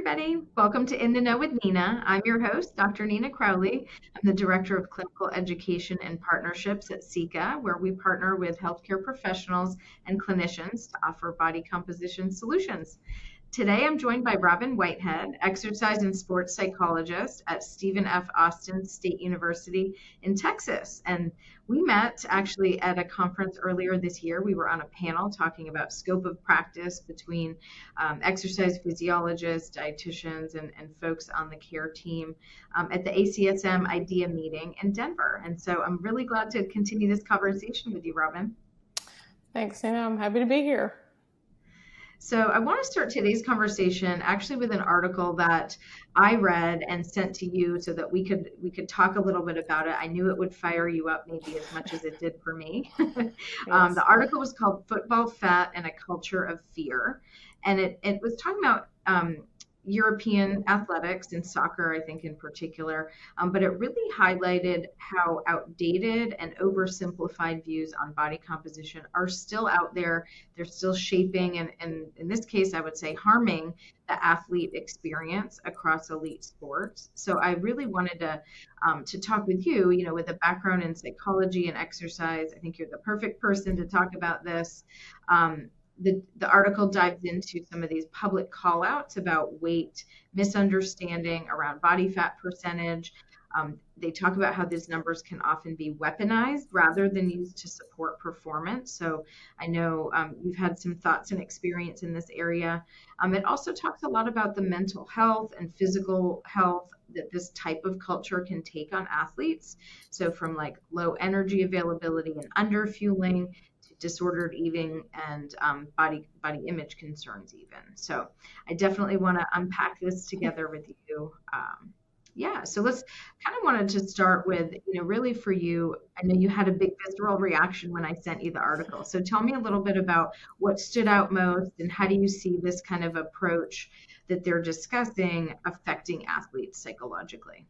everybody. Welcome to In the Know with Nina. I'm your host, Dr. Nina Crowley. I'm the Director of Clinical Education and Partnerships at SICA, where we partner with healthcare professionals and clinicians to offer body composition solutions. Today, I'm joined by Robyn Whitehead, exercise and sports psychologist at Stephen F. Austin State University in Texas. And we met actually at a conference earlier this year. We were on a panel talking about scope of practice between exercise physiologists, dietitians, and folks on the care team at the ACSM IDEA meeting in Denver. And so I'm really glad to continue this conversation with you, Robyn. Thanks, Nina. I'm happy to be here. So I want to start today's conversation actually with an article that I read and sent to you so that we could talk a little bit about it. I knew it would fire you up maybe as much as it did for me. Yes. The article was called Football Fat and a Culture of Fear. And it was talking about European athletics and soccer, I think in particular, but it really highlighted how outdated and oversimplified views on body composition are still out there. They're still shaping and in this case, I would say harming the athlete experience across elite sports. So I really wanted to talk with you, with a background in psychology and exercise. I think you're the perfect person to talk about this. The article dives into some of these public call outs about weight, misunderstanding around body fat percentage. They talk about how these numbers can often be weaponized rather than used to support performance. So I know you've had some thoughts and experience in this area. It also talks a lot about the mental health and physical health that this type of culture can take on athletes. So from like low energy availability and underfueling, disordered eating and body image concerns even. So I definitely want to unpack this together with you. So let's kind of wanted to start with, really for you, I know you had a big visceral reaction when I sent you the article. So tell me a little bit about what stood out most and how do you see this kind of approach that they're discussing affecting athletes psychologically?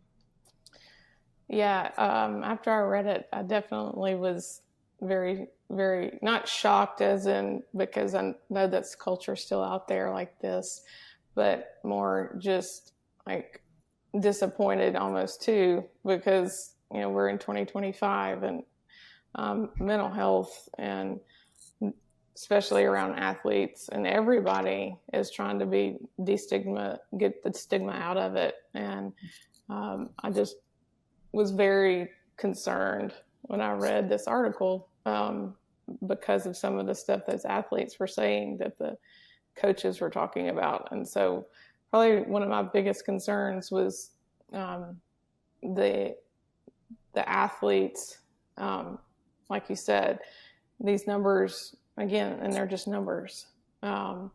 Yeah, after I read it, I definitely was very, very not shocked as in because I know that's culture still out there like this, but more just like disappointed almost too, because we're in 2025 and mental health and especially around athletes and everybody is trying to be get the stigma out of it. And I just was very concerned when I read this article because of some of the stuff those athletes were saying that the coaches were talking about. And so probably one of my biggest concerns was the athletes, like you said, these numbers, again, and they're just numbers. The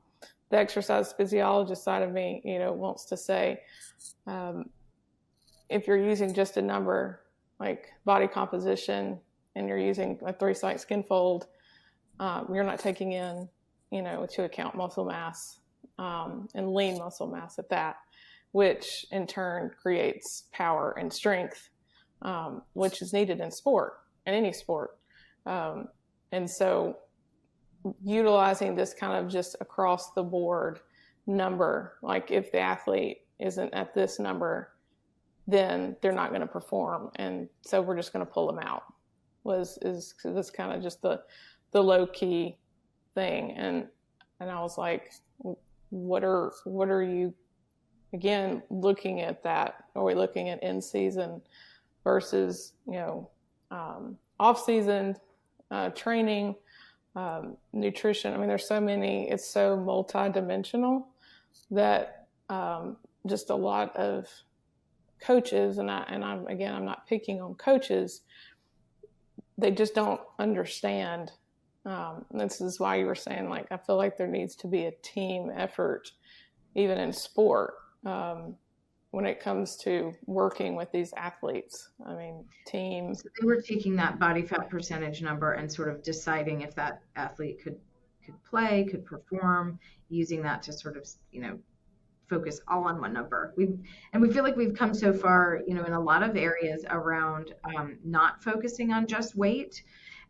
exercise physiologist side of me, wants to say, if you're using just a number like body composition, and you're using a 3-site skin fold, you're not taking in, to account muscle mass and lean muscle mass at that, which in turn creates power and strength, which is needed in sport, in any sport. And so utilizing this kind of just across the board number, like if the athlete isn't at this number, then they're not going to perform. And so we're just going to pull them out. Is kind of just the low key thing, and I was like, what are you again looking at that? Are we looking at in season versus off season training, nutrition? I mean, there's so many. It's so multidimensional that just a lot of coaches, and I'm not picking on coaches. They just don't understand. This is why you were saying, like, I feel like there needs to be a team effort, even in sport, when it comes to working with these athletes. I mean, teams. So they were taking that body fat percentage number and sort of deciding if that athlete could play, could perform, using that to sort of, focus all on one number. We feel like we've come so far, in a lot of areas around not focusing on just weight.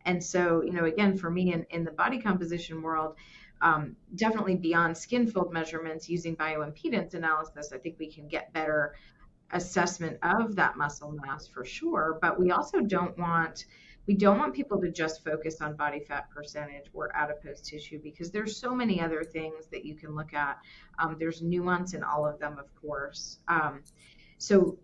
And so, again, for me in the body composition world, definitely beyond skin fold measurements, using bioimpedance analysis, I think we can get better assessment of that muscle mass for sure. But we don't want people to just focus on body fat percentage or adipose tissue, because there's so many other things that you can look at. There's nuance in all of them, of course. So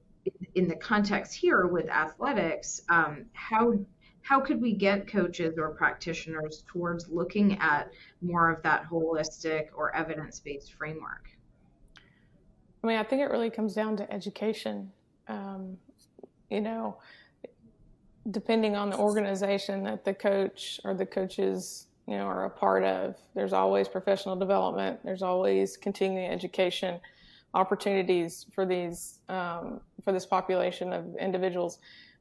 in the context here with athletics, how could we get coaches or practitioners towards looking at more of that holistic or evidence-based framework? I mean, I think it really comes down to education. You know, depending on the organization that the coach or the coaches, you know, are a part of, there's always professional development. There's always continuing education opportunities for these for this population of individuals.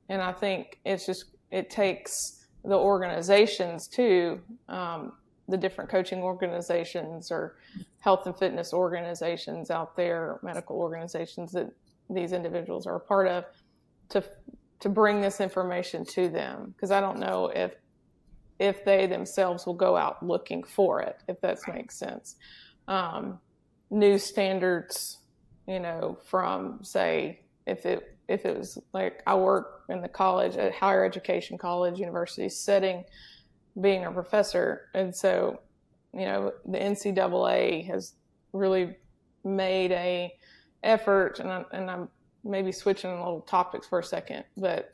And I think it takes the organizations too, the different coaching organizations or health and fitness organizations out there, medical organizations that these individuals are a part of, to bring this information to them. Because I don't know if they themselves will go out looking for it, if that makes sense. New standards, you know, from, say, if it was like, I work in the college, at higher education college, university setting, being a professor. And so, you know, the NCAA has really made a effort, and I'm maybe switching a little topics for a second, but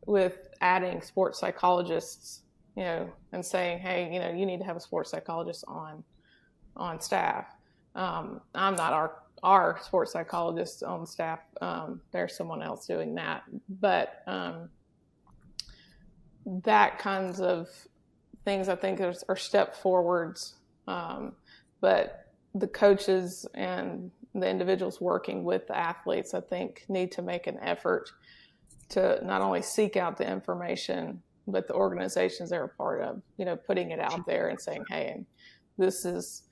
with adding sports psychologists, you know, and saying, hey, you know, you need to have a sports psychologist on staff. I'm not our sports psychologist on staff. There's someone else doing that. But that kinds of things, I think, are step forwards. But the coaches and the individuals working with the athletes, I think, need to make an effort to not only seek out the information, but the organizations they're a part of, you know, putting it out there and saying, hey, this is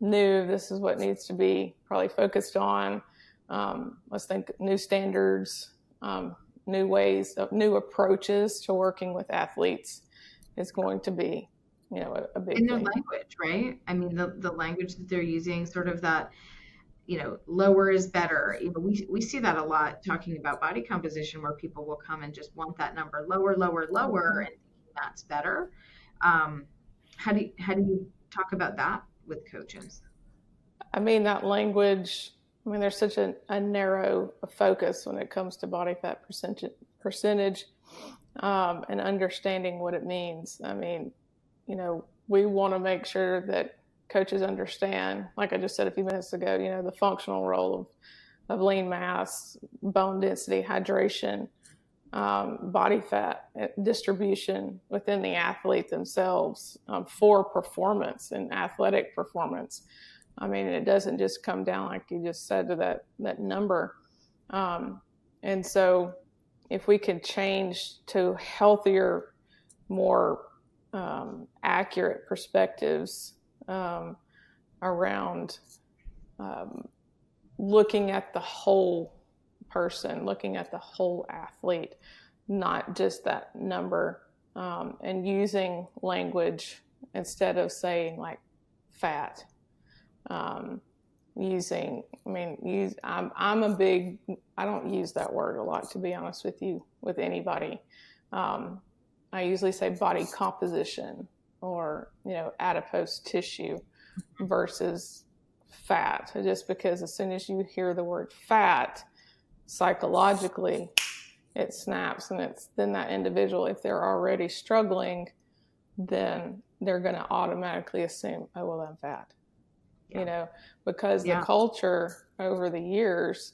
new, this is what needs to be probably focused on. Let's think new standards, new ways, new approaches to working with athletes is going to be, you know, a big in their thing. language, right? I mean, the language that they're using, sort of that, you know, lower is better. You know, we see that a lot talking about body composition, where people will come and just want that number lower, lower, lower, and that's better. How do you talk about that with coaches? I mean, that language, I mean, there's such a narrow focus when it comes to body fat percentage and understanding what it means. I mean, you know, we want to make sure that coaches understand, like I just said a few minutes ago, you know, the functional role of lean mass, bone density, hydration, body fat distribution within the athlete themselves for performance and athletic performance. I mean, it doesn't just come down, like you just said, to that number. And so if we can change to healthier, more accurate perspectives around looking at the whole person, looking at the whole athlete, not just that number, and using language instead of saying like fat. I'm a big, I don't use that word a lot, to be honest with you, with anybody. I usually say body composition, or, you know, adipose tissue versus fat, just because as soon as you hear the word fat, psychologically it snaps, and then that individual, if they're already struggling, then they're going to automatically assume, oh, well, I'm fat. Yeah. You know, because the culture over the years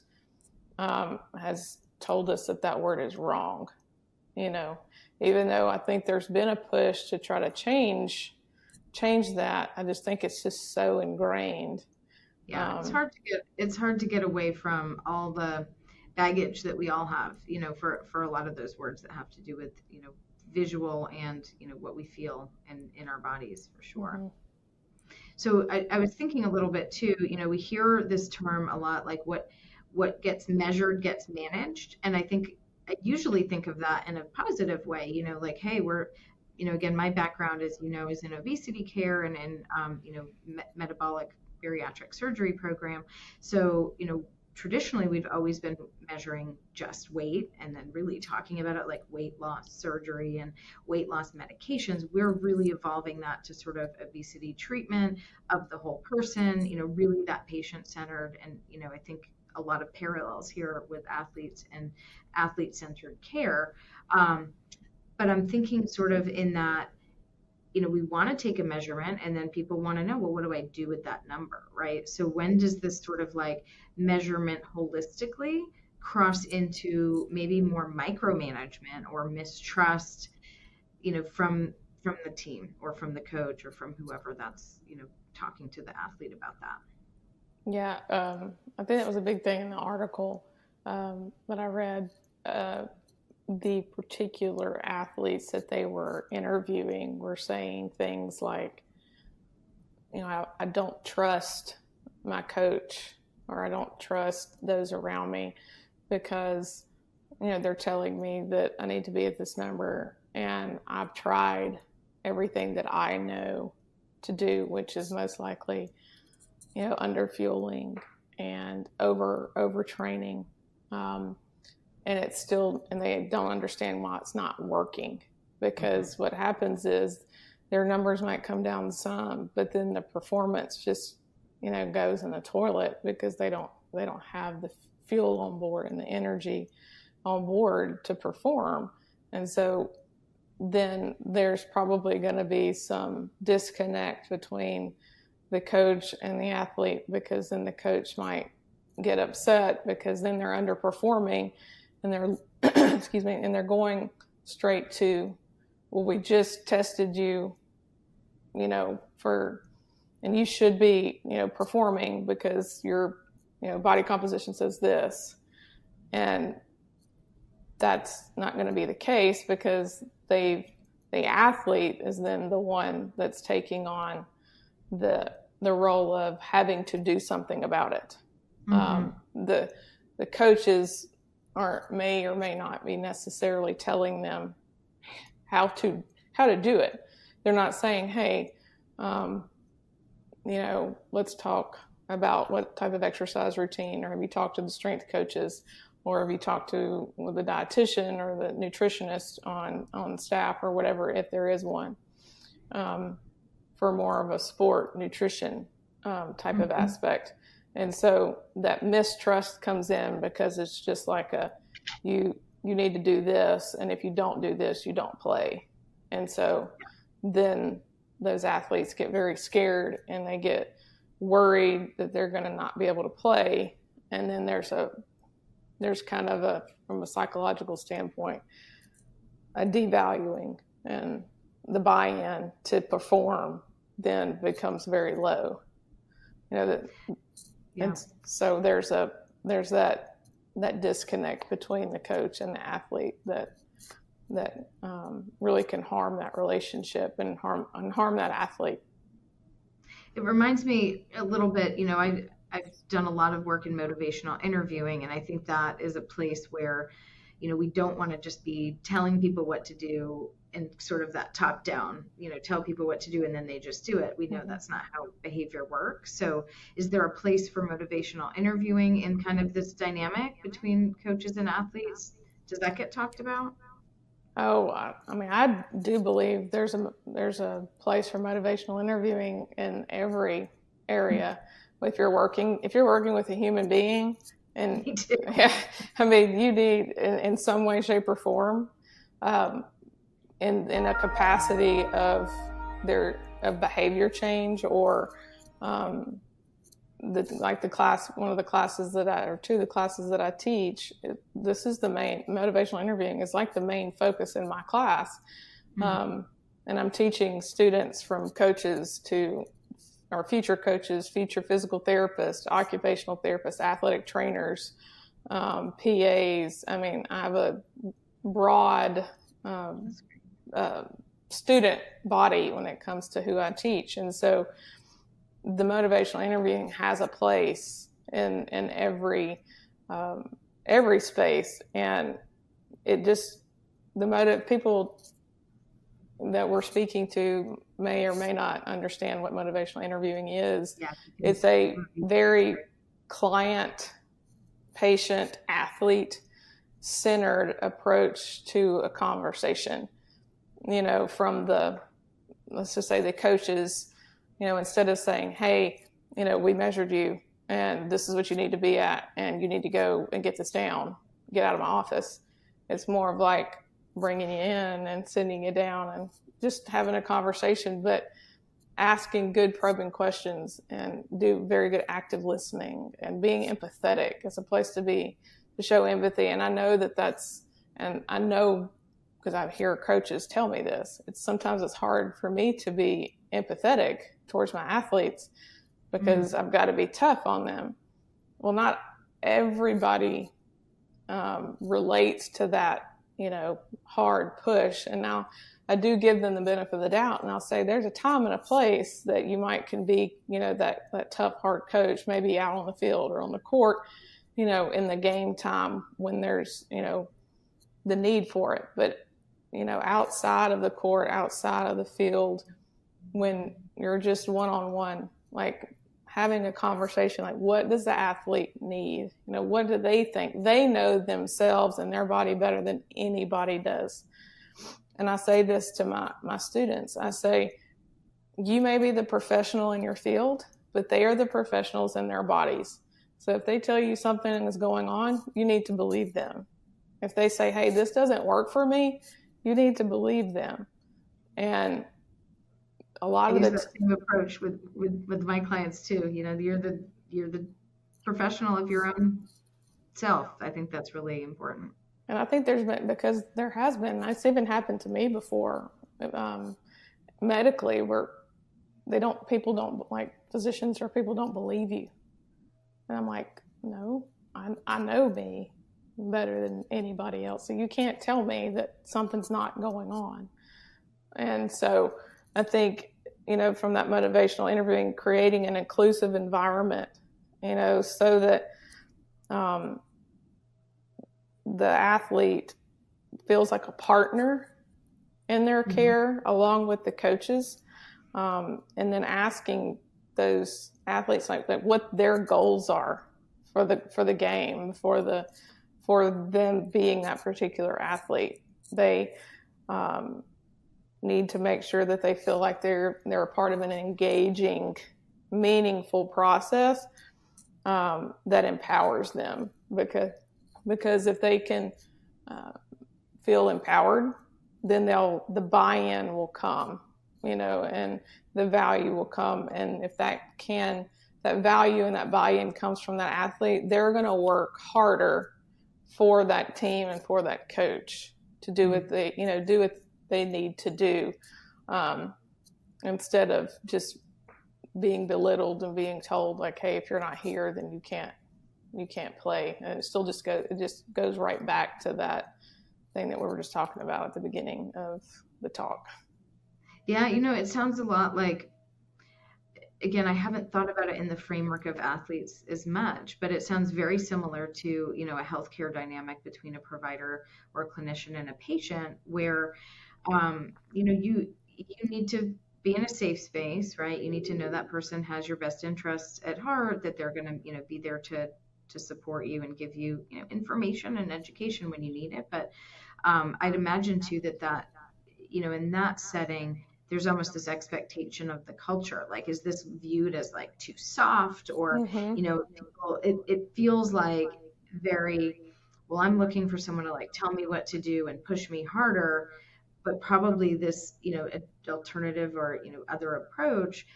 has told us that word is wrong, you know, even though I think there's been a push to try to change that. I just think it's just so ingrained. Yeah, it's hard to get away from all the baggage that we all have, you know, for a lot of those words that have to do with, you know, visual and, you know, what we feel in our bodies, for sure. Mm-hmm. So I was thinking a little bit too, you know, we hear this term a lot, like what gets measured gets managed. And I usually think of that in a positive way, you know, like, hey, again, my background is, is in obesity care and in, metabolic bariatric surgery program. So, traditionally we've always been measuring just weight and then really talking about it like weight loss surgery and weight loss medications. We're really evolving that to sort of obesity treatment of the whole person, really that patient centered. And, I think a lot of parallels here with athletes and athlete centered care. But I'm thinking sort of in that, we want to take a measurement and then people want to know, well, what do I do with that number, right? So when does this sort of like measurement holistically cross into maybe more micromanagement or mistrust, from the team or from the coach or from whoever that's, talking to the athlete about that? Yeah, I think that was a big thing in the article that I read. The particular athletes that they were interviewing were saying things like, I don't trust my coach, or I don't trust those around me because, they're telling me that I need to be at this number, and I've tried everything that I know to do, which is most likely, under fueling and overtraining. And it's still, and they don't understand why it's not working, because what happens is their numbers might come down some, but then the performance just, goes in the toilet because they don't have the fuel on board and the energy on board to perform. And so then there's probably going to be some disconnect between the coach and the athlete, because then the coach might get upset because then they're underperforming. And they're, excuse me, and they're going straight to, well, we just tested you, and you should be, performing because your, body composition says this. And that's not going to be the case, because the athlete is then the one that's taking on the role of having to do something about it. Mm-hmm. The coaches may or may not be necessarily telling them how to do it. They're not saying, hey, let's talk about what type of exercise routine, or have you talked to the strength coaches, or have you talked to the dietitian or the nutritionist on staff, or whatever, if there is one, for more of a sport nutrition type mm-hmm. of aspect. And so that mistrust comes in, because it's just like you need to do this, and if you don't do this, you don't play. And so then those athletes get very scared, and they get worried that they're going to not be able to play. And then there's kind of from a psychological standpoint, a devaluing, and the buy-in to perform then becomes very low. And so there's that disconnect between the coach and the athlete that really can harm that relationship and harm that athlete. It reminds me a little bit, I've done a lot of work in motivational interviewing, and I think that is a place where, we don't want to just be telling people what to do and sort of that top down, tell people what to do and then they just do it. We know that's not how behavior works. So is there a place for motivational interviewing in kind of this dynamic between coaches and athletes? Does that get talked about? Oh, I do believe there's a place for motivational interviewing in every area. If you're working with a human being, and you need in some way, shape, or form, in a capacity of behavior change, or the class, one of the classes two of the classes that I teach, this is the main motivational interviewing is like the main focus in my class. Mm-hmm. And I'm teaching students from coaches to our future coaches, future physical therapists, occupational therapists, athletic trainers, PAs. I have a broad student body when it comes to who I teach. And so the motivational interviewing has a place in every space. And it just, people that we're speaking to may or may not understand what motivational interviewing is. Yeah. It's a very client, patient, athlete centered approach to a conversation. From let's just say the coaches, instead of saying, hey, we measured you and this is what you need to be at and you need to go and get this down, get out of my office. It's more of like bringing you in and sitting you down and just having a conversation, but asking good probing questions and do very good active listening and being empathetic. It's a place to be, to show empathy. And I know and I know because I hear coaches tell me this, sometimes it's hard for me to be empathetic towards my athletes because I've got to be tough on them. Well, not everybody relates to that, hard push. And now I do give them the benefit of the doubt, and I'll say there's a time and a place that you can be, that tough, hard coach, maybe out on the field or on the court, in the game time when there's, the need for it. But, outside of the court, outside of the field, when you're just one-on-one, like having a conversation, like what does the athlete need? What do they think? They know themselves and their body better than anybody does. And I say this to my students. I say, you may be the professional in your field, but they are the professionals in their bodies. So if they tell you something is going on, you need to believe them. If they say, hey, this doesn't work for me, you need to believe them. And a lot of the same approach with my clients too. You're the professional of your own self. I think that's really important. And I think it's even happened to me before, medically, where people don't, like physicians or people don't believe you. And I'm like, no, I know me better than anybody else. So you can't tell me that something's not going on. And so I think, from that motivational interviewing, creating an inclusive environment, so that the athlete feels like a partner in their care along with the coaches, and then asking those athletes like what their goals are for the game, for them being that particular athlete. They need to make sure that they feel like they're a part of an engaging, meaningful process that empowers them, because if they can feel empowered, then the buy-in will come, and the value will come. And if that value and that buy-in comes from that athlete, they're going to work harder for that team and for that coach to do what they need to do, instead of just being belittled and being told like, hey, if you're not here, then you can't play. And it just goes right back to that thing that we were just talking about at the beginning of the talk. Yeah, it sounds a lot like, again, I haven't thought about it in the framework of athletes as much, but it sounds very similar to, a healthcare dynamic between a provider or a clinician and a patient, where, you need to be in a safe space, right? You need to know that person has your best interests at heart, that they're going to, be there to support you and give you, information and education when you need it. But I'd imagine too that, in that setting, there's almost this expectation of the culture. Like, is this viewed as like too soft, or, it feels like very, well, I'm looking for someone to like tell me what to do and push me harder. But probably this, alternative or, other approach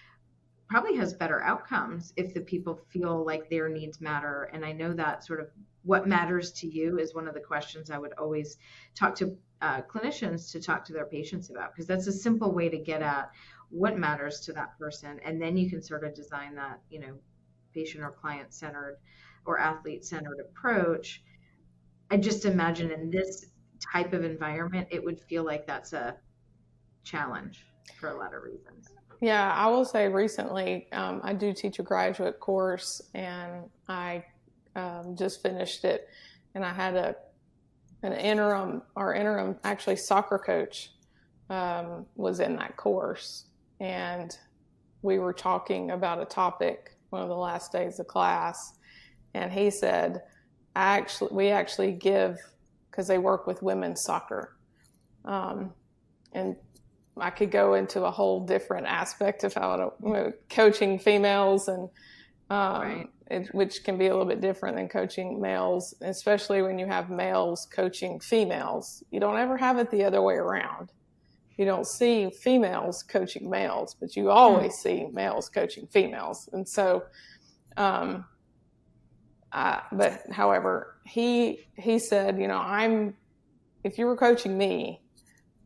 probably has better outcomes if the people feel like their needs matter. And I know that sort of what matters to you is one of the questions I would always talk to clinicians to talk to their patients about, because that's a simple way to get at what matters to that person. And then you can sort of design that, patient or client centered or athlete centered approach. I just imagine in this type of environment, it would feel like that's a challenge for a lot of reasons. Yeah, I will say recently, I do teach a graduate course, and I just finished it, and I had an interim actually soccer coach was in that course, and we were talking about a topic one of the last days of class, and he said, we actually give, because they work with women's soccer, and I could go into a whole different aspect of how coaching females, and Right. which can be a little bit different than coaching males, especially when you have males coaching females. You don't ever have it the other way around. You don't see females coaching males, but you always see males coaching females. And so, but however, he said, if you were coaching me,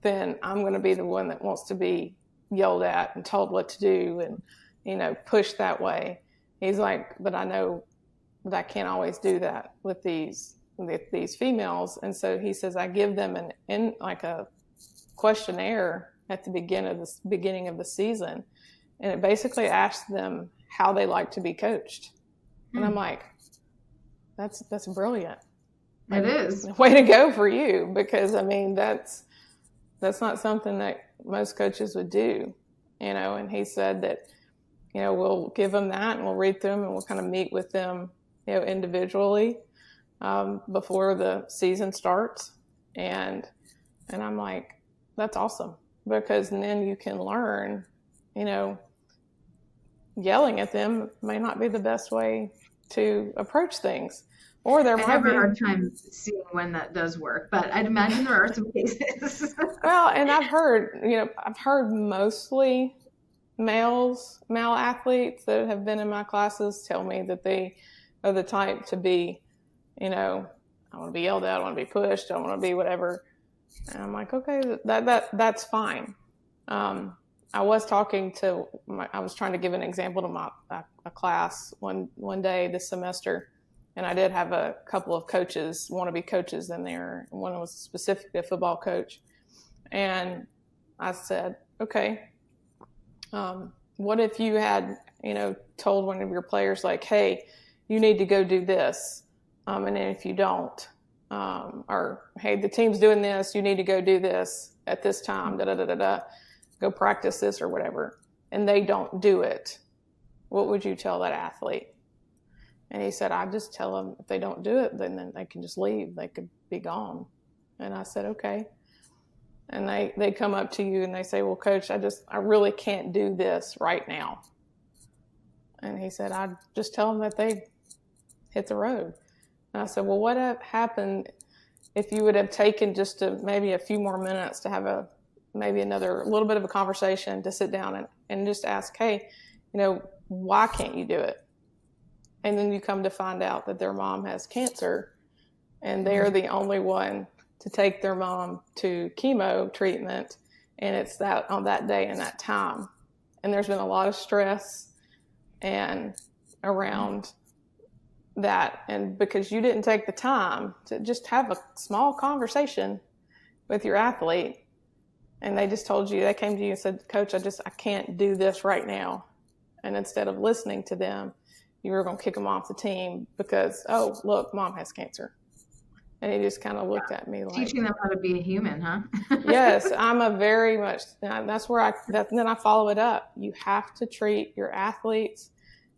then I'm going to be the one that wants to be yelled at and told what to do and, pushed that way. He's like, but I know that I can't always do that with these females. And so he says, I give them like a questionnaire at the beginning of the season. And it basically asks them how they like to be coached. And I'm like, that's brilliant. It is. Way to go for you, because that's not something that most coaches would do, and he said that, we'll give them that and we'll read through them and we'll kind of meet with them, individually, before the season starts. And I'm like, that's awesome, because then you can learn, yelling at them may not be the best way to approach things. Or there might be. I have a hard time seeing when that does work, but I'd imagine there are some cases. Well, and I've heard mostly male athletes that have been in my classes tell me that they are the type to be, I want to be yelled at, I want to be pushed, I want to be whatever. And I'm like, okay, that's fine. I was trying to give an example to a class one day this semester. And I did have a couple of wannabe coaches in there. One was specifically a football coach. And I said, okay, what if you had, told one of your players, like, hey, you need to go do this. And then if you don't, or, hey, the team's doing this, you need to go do this at this time, go practice this or whatever. And they don't do it. What would you tell that athlete? And he said, I just tell them if they don't do it, then they can just leave. They could be gone. And I said, okay. And they come up to you and they say, well, coach, I really can't do this right now. And he said, I just tell them that they hit the road. And I said, well, what happened if you would have taken just maybe a few more minutes to have maybe another little bit of a conversation, to sit down and just ask, hey, why can't you do it? And then you come to find out that their mom has cancer, and they're the only one to take their mom to chemo treatment, and it's that on that day and that time. And there's been a lot of stress and around that, and because you didn't take the time to just have a small conversation with your athlete, and they came to you and said, coach, I can't do this right now. And instead of listening to them, you were going to kick them off the team because, oh, look, mom has cancer. And he just kind of looked at me like, teaching them how to be a human, huh? Yes, I'm that's where then I follow it up. You have to treat your athletes,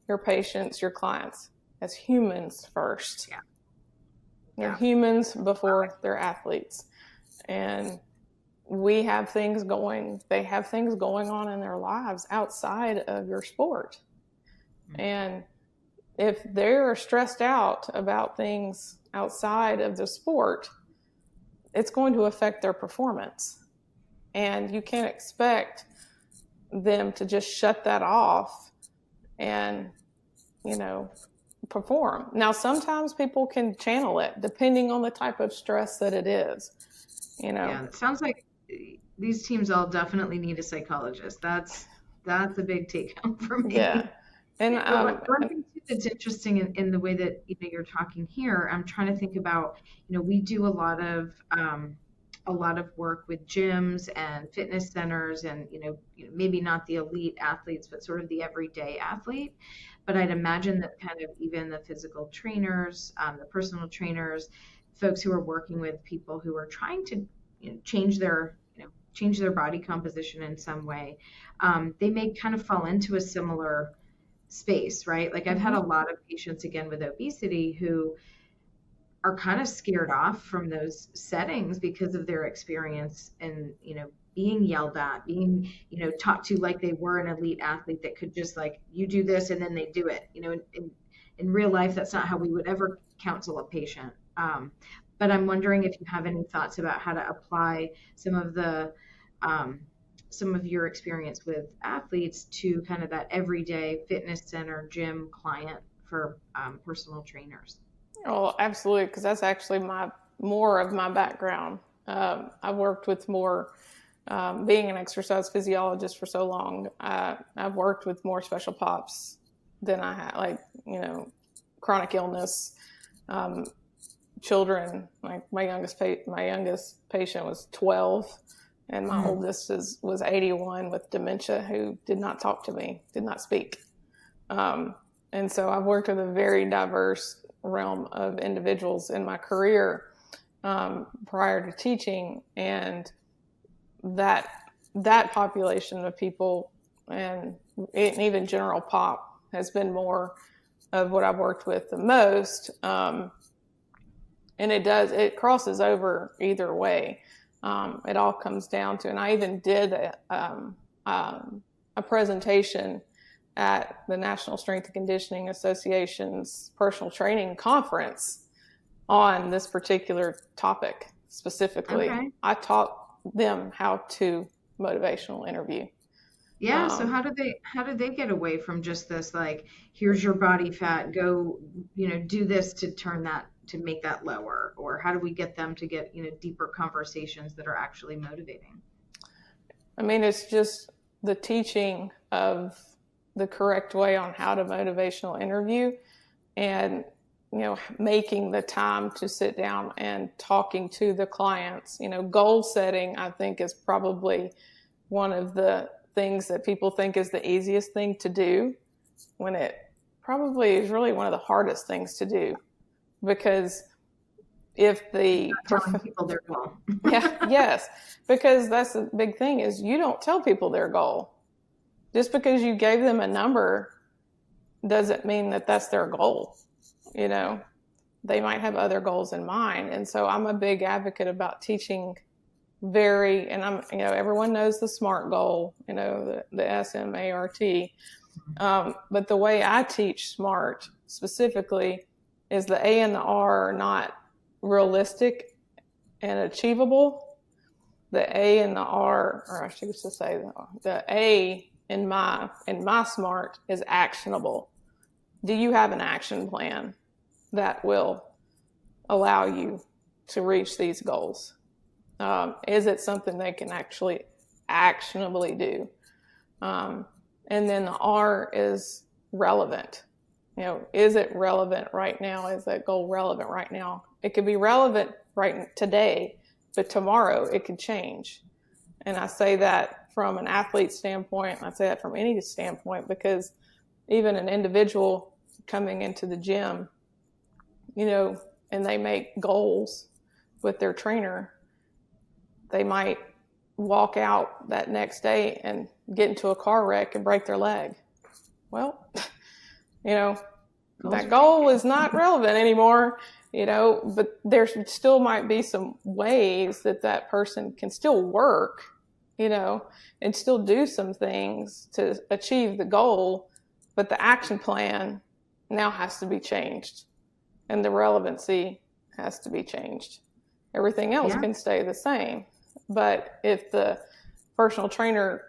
your patients, your clients as humans first. Yeah. They're humans before they're athletes. And they have things going on in their lives outside of your sport. Mm-hmm. And if they're stressed out about things outside of the sport, it's going to affect their performance. And you can't expect them to just shut that off and, perform. Now, sometimes people can channel it depending on the type of stress that it is. Yeah, it sounds like these teams all definitely need a psychologist. That's a big take home for me. Yeah. And one thing too that's interesting in the way that you're talking here, I'm trying to think about, we do a lot of work with gyms and fitness centers, and maybe not the elite athletes, but sort of the everyday athlete. But I'd imagine that kind of even the physical trainers, the personal trainers, folks who are working with people who are trying to change their change their body composition in some way, they may kind of fall into a similar space, right? Like I've had a Mm-hmm. lot of patients again with obesity who are kind of scared off from those settings because of their experience and, being yelled at, being, talked to like they were an elite athlete that could just like, you do this and then they do it. In real life, that's not how we would ever counsel a patient. But I'm wondering if you have any thoughts about how to apply um, some of your experience with athletes to kind of that everyday fitness center gym client for personal trainers. Oh, absolutely, because that's actually more of my background. I've worked with more, being an exercise physiologist for so long. I've worked with more special pops than I had, like chronic illness, um, children. Like my youngest patient was 12, and my Mm. oldest was 81 with dementia, who did not talk to me, did not speak. Um, and so I've worked with a very diverse realm of individuals in my career, prior to teaching, and that population of people and even general pop has been more of what I've worked with the most. And it crosses over either way. It all comes down to, and I even did a presentation at the National Strength and Conditioning Association's personal training conference on this particular topic specifically. Okay. I taught them how to motivational interview. Yeah, so Um, how do they get away from just this like here's your body fat, go, do this to turn that to make that lower, or how do we get them to get, deeper conversations that are actually motivating? I mean, it's just the teaching of the correct way on how to motivational interview, and making the time to sit down and talking to the clients. Goal setting, I think, is probably one of the things that people think is the easiest thing to do, when it probably is really one of the hardest things to do, because if the Not telling people their goal. yeah, yes, because that's the big thing, is you don't tell people their goal. Just because you gave them a number doesn't mean that that's their goal. They might have other goals in mind. And so I'm a big advocate about teaching and everyone knows the SMART goal, the SMART. But the way I teach SMART specifically is the A and the R are not realistic and achievable. The A and the R, or I should just say the A in my SMART is actionable. Do you have an action plan that will allow you to reach these goals? Is it something they can actually actionably do? And then the R is relevant. Is it relevant right now? Is that goal relevant right now? It could be relevant right today, but tomorrow it could change. And I say that from an athlete standpoint, and I say that from any standpoint, because even an individual coming into the gym, and they make goals with their trainer, they might walk out that next day and get into a car wreck and break their leg. Well, that goal is not relevant anymore, but there still might be some ways that person can still work, and still do some things to achieve the goal, but the action plan now has to be changed, and the relevancy has to be changed. Everything else Yeah. can stay the same. But if the personal trainer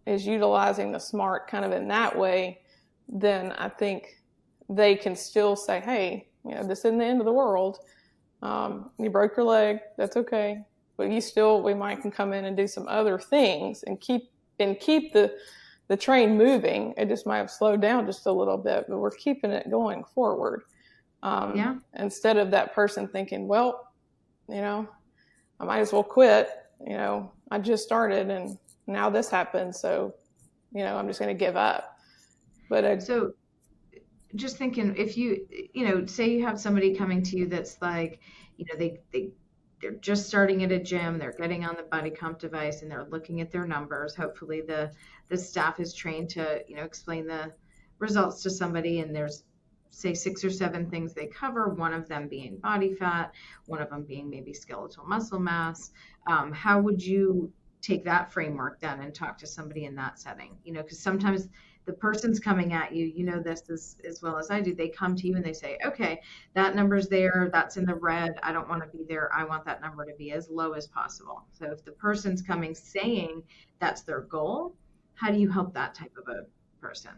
is utilizing the SMART kind of in that way, then I think they can still say, hey, this isn't the end of the world. You broke your leg, that's okay. But we might can come in and do some other things and keep the train moving. It just might have slowed down just a little bit, but we're keeping it going forward. Yeah. Instead of that person thinking, well, I might as well quit. I just started and now this happened. So, I'm just going to give up. But So just thinking, if you, say you have somebody coming to you that's like, they they're just starting at a gym, they're getting on the body comp device and they're looking at their numbers. Hopefully the staff is trained to, explain the results to somebody, and there's say 6 or 7 things they cover, one of them being body fat, one of them being maybe skeletal muscle mass. How would you take that framework then and talk to somebody in that setting? Because sometimes the person's coming at you, this as well as I do, they come to you and they say, okay, that number's there, that's in the red, I don't want to be there, I want that number to be as low as possible. So if the person's coming saying that's their goal, how do you help that type of a person?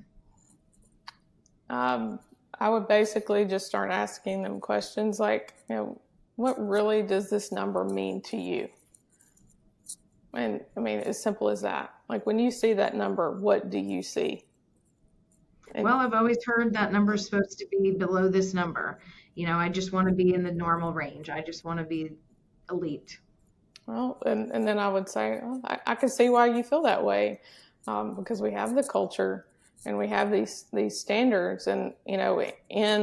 I would basically just start asking them questions like, what really does this number mean to you? And I mean, as simple as that. Like, when you see that number, what do you see? Well, I've always heard that number is supposed to be below this number. I just want to be in the normal range. I just want to be elite. Well, and then I would say, I can see why you feel that way, because we have the culture and we have these standards, and in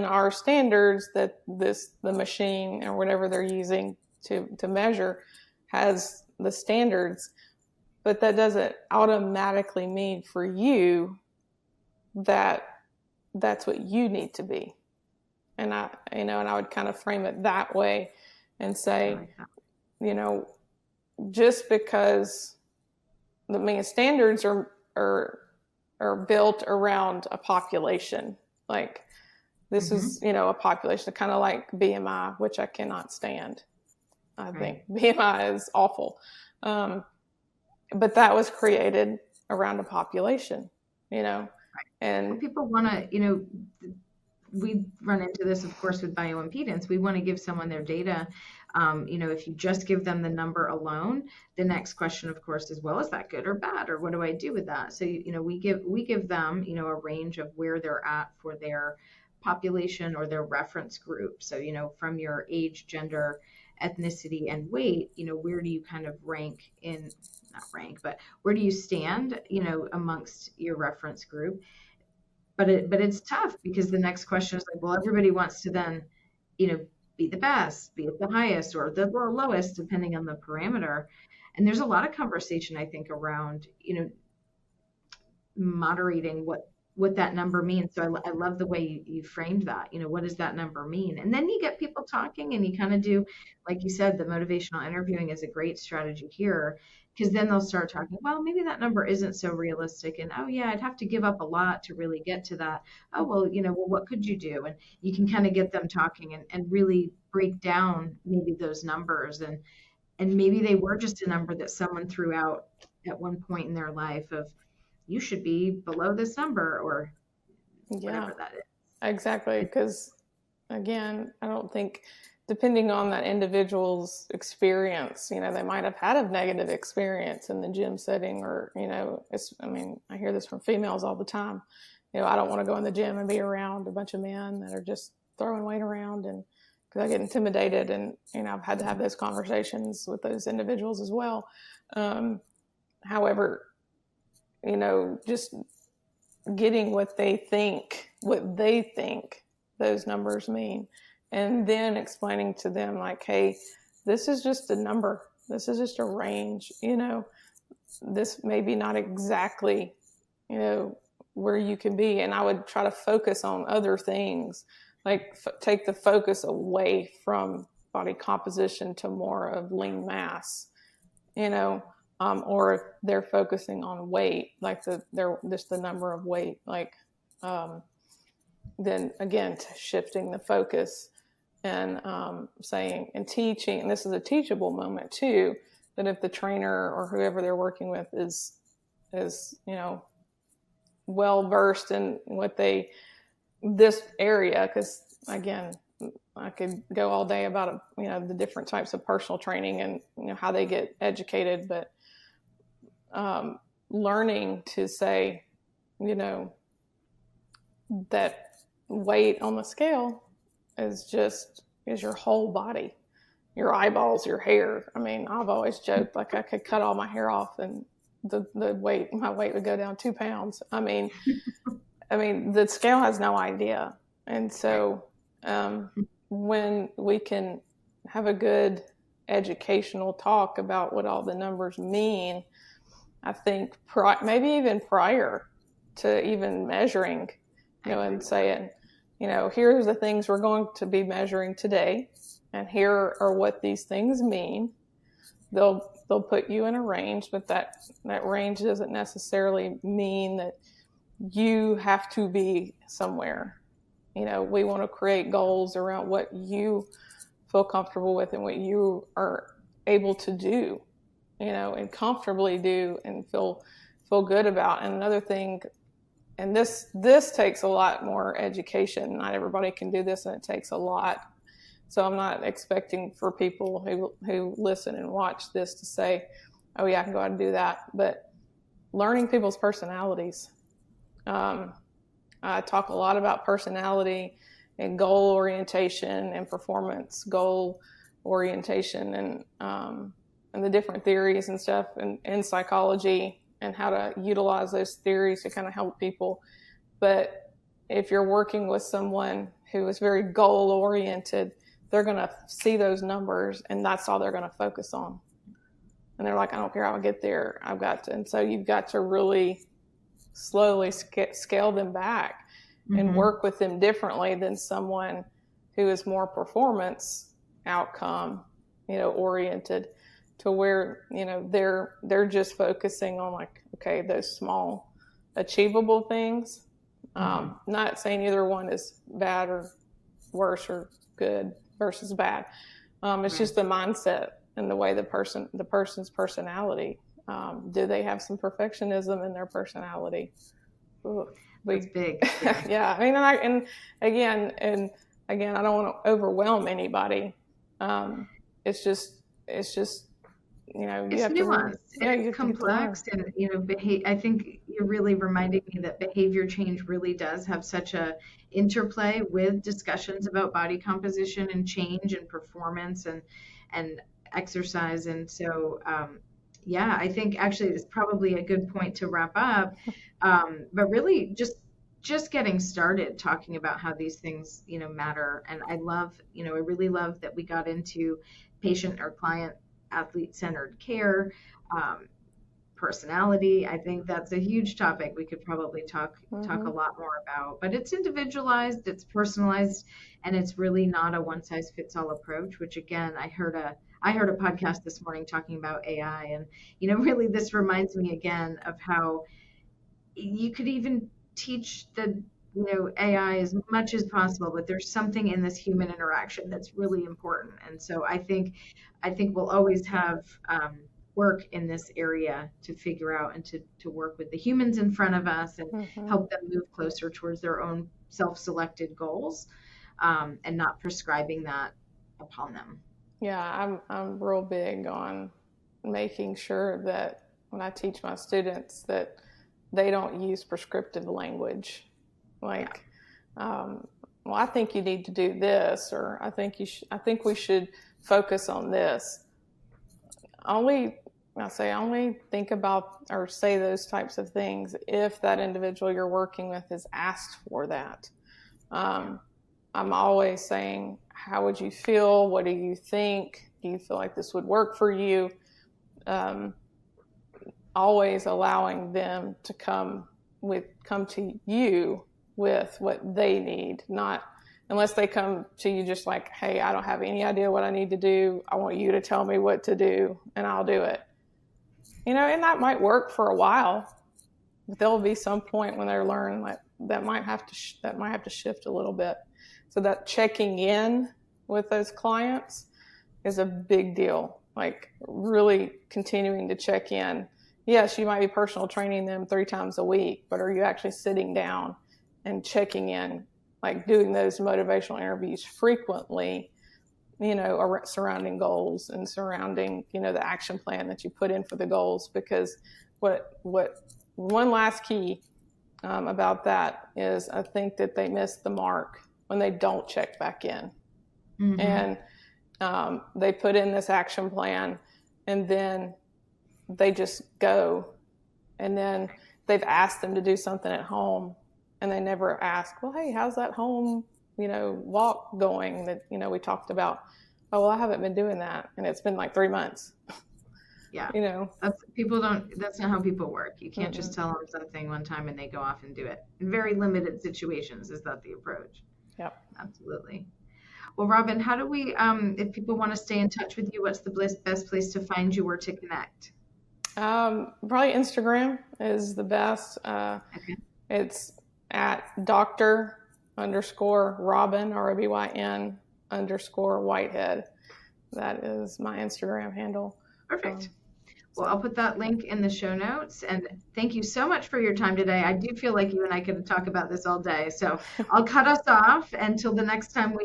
our standards that the machine or whatever they're using to measure has the standards, but that doesn't automatically mean for you that that's what you need to be. And I would kind of frame it that way and say, just because standards are built around a population. Like, this is, a population, kind of like BMI, which I cannot stand. I think BMI is awful. But that was created around a population, and people want to, we run into this, of course, with bioimpedance. We want to give someone their data. If you just give them the number alone, the next question, of course, is, well, is that good or bad, or what do I do with that? So, we give them, a range of where they're at for their population or their reference group. So, from your age, gender, ethnicity, and weight, where do you kind of rank in, not rank, but where do you stand, amongst your reference group? But it's tough, because the next question is like, well, everybody wants to then, be the best, be at the highest or the lowest, depending on the parameter. And there's a lot of conversation, I think, around, moderating what that number means. So I love the way you framed that. What does that number mean? And then you get people talking, and you kind of do, like you said, the motivational interviewing is a great strategy here, because then they'll start talking, well, maybe that number isn't so realistic. And, oh, yeah, I'd have to give up a lot to really get to that. Oh, well, what could you do? And you can kind of get them talking and really break down maybe those numbers. And maybe they were just a number that someone threw out at one point in their life of, you should be below this number, or whatever that is. Exactly. Because, again, I don't think, depending on that individual's experience, they might have had a negative experience in the gym setting, or, I hear this from females all the time. I don't want to go in the gym and be around a bunch of men that are just throwing weight around, and because I get intimidated, and, I've had to have those conversations with those individuals as well. However, just getting what they think those numbers mean, and then explaining to them, like, hey, this is just a number. This is just a range. This may be not exactly, where you can be. And I would try to focus on other things, like take the focus away from body composition to more of lean mass, or if they're focusing on weight, like they're just the number of weight, like, then again, shifting the focus and saying and teaching, and this is a teachable moment too, that if the trainer or whoever they're working with is well versed in this area, because again, I could go all day about the different types of personal training and how they get educated, but learning to say, that weight on the scale is your whole body, your eyeballs, your hair. I mean, I've always joked, like, I could cut all my hair off and my weight would go down 2 pounds. I mean, the scale has no idea. And so, when we can have a good educational talk about what all the numbers mean, I think maybe even prior to even measuring, and saying, here's the things we're going to be measuring today, and here are what these things mean. They'll put you in a range, but that range doesn't necessarily mean that you have to be somewhere. We want to create goals around what you feel comfortable with and what you are able to do, and comfortably do and feel good about. And another thing, and this takes a lot more education. Not everybody can do this, and it takes a lot. So I'm not expecting for people who listen and watch this to say, oh yeah, I can go out and do that. But learning people's personalities. I talk a lot about personality and goal orientation and performance goal orientation, and the different theories and stuff in psychology, and how to utilize those theories to kind of help people. But if you're working with someone who is very goal oriented, they're going to see those numbers and that's all they're going to focus on. And they're like, I don't care how I get there. I've got to. And so you've got to really slowly scale them back and work with them differently than someone who is more performance outcome, oriented, to where, they're just focusing on like, okay, those small achievable things. Not saying either one is bad or worse or good versus bad. It's just the mindset and the way the person's personality. Do they have some perfectionism in their personality? It's big. Yeah. I mean, and again, I don't want to overwhelm anybody. It's just, you it's have nuanced, it's complex, and I think you're really reminding me that behavior change really does have such a interplay with discussions about body composition and change and performance and exercise. And so I think actually it's probably a good point to wrap up, but really just getting started talking about how these things matter. And I really love that we got into patient or client athlete-centered care, personality. I think that's a huge topic we could probably talk a lot more about, but it's individualized, it's personalized, and it's really not a one-size-fits-all approach, which again, I heard a podcast this morning talking about AI, and really this reminds me again of how you could even teach the AI as much as possible, but there's something in this human interaction that's really important. And so I think we'll always have work in this area to figure out and to work with the humans in front of us and help them move closer towards their own self-selected goals, and not prescribing that upon them. Yeah, I'm real big on making sure that when I teach my students that they don't use prescriptive language. Like, well, I think you need to do this, or I think we should focus on this. Only think about or say those types of things if that individual you're working with is asked for that. I'm always saying, how would you feel? What do you think? Do you feel like this would work for you? Always allowing them to come to you with what they need, not unless they come to you just like, hey, I don't have any idea what I need to do. I want you to tell me what to do and I'll do it. And that might work for a while, but there'll be some point when they learn that might have to shift a little bit. So that checking in with those clients is a big deal. Like really continuing to check in. Yes, you might be personal training them 3 times a week, but are you actually sitting down and checking in, like doing those motivational interviews frequently, surrounding goals and surrounding, the action plan that you put in for the goals? Because what one last key about that is I think that they miss the mark when they don't check back in. And they put in this action plan and then they just go, and then they've asked them to do something at home and they never ask, well, hey, how's that home, walk going that, we talked about oh, well, I haven't been doing that. And it's been like 3 months, Yeah. you know? That's not how people work. You can't just Mm-mm. tell them something one time and they go off and do it. In very limited situations is that the approach. Yep. Absolutely. Well, Robyn, how do we, if people want to stay in touch with you, what's the best place to find you or to connect? Probably Instagram is the best. Okay. It's at Dr. _ Robyn, ROBYN _ Whitehead. That is my Instagram handle. Perfect. Well, I'll put that link in the show notes. And thank you so much for your time today. I do feel like you and I could talk about this all day. So I'll cut us off until the next time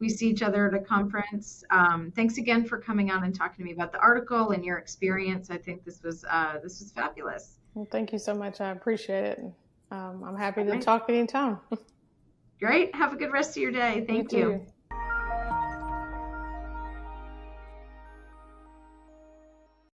we see each other at a conference. Thanks again for coming on and talking to me about the article and your experience. I think this was fabulous. Well, thank you so much. I appreciate it. I'm happy to Right. talk anytime. Great. Have a good rest of your day. Thank you. Too.